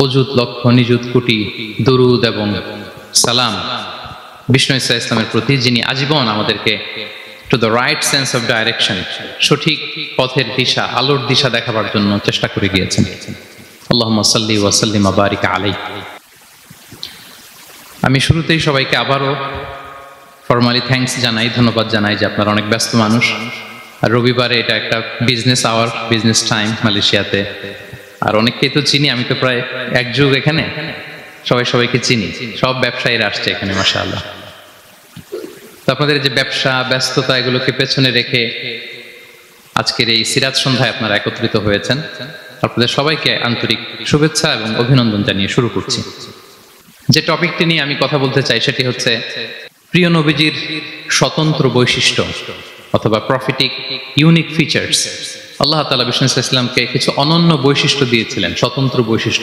অযুত লক্ষ নিযুত কোটি দরুদ এবং সালাম বিষ্ণু ইসা ইসলামের প্রতি, যিনি আজীবন আমাদেরকে to the right sense of direction, সঠিক পথের দিশা, আলোর দিশা দেখাবার জন্য চেষ্টা করে গিয়েছেন। আল্লাহুম্মা সাল্লি ওয়া সাল্লিম ওয়া বারিক আলাইহি। আমি শুরুতেই সবাইকে আবারও ফরমালি থ্যাঙ্কস জানাই, ধন্যবাদ জানাই যে আপনারা অনেক ব্যস্ত মানুষ। আর রবিবারে এটা একটা বিজনেস আওয়ার, বিজনেস টাইম মালয়েশিয়াতে। আর অনেককেই তো চিনি, আমি তো প্রায় এক যুগ এখানে, সবাইকে চিনি, সব ব্যবসায়ীরা আসছে এখানে মাশাআল্লাহ। তো আপনাদের যে ব্যবসা ব্যস্ততা এগুলোকে পেছনে রেখে আজকের এই সিরাত সন্ধ্যায় আপনারা একত্রিত হয়েছেন। আপনাদের সবাইকে আন্তরিক শুভেচ্ছা এবং অভিনন্দন জানিয়ে শুরু করছি। যে টপিকটি নিয়ে আমি কথা বলতে চাই সেটি হচ্ছে প্রিয় নবীজির স্বতন্ত্র বৈশিষ্ট্য অথবা প্রফিটিক ইউনিক ফিচার্স। আল্লাহ তাআলা বিষ্ণু ইসলামকে কিছু অনন্য বৈশিষ্ট্য দিয়েছিলেন, স্বতন্ত্র বৈশিষ্ট্য।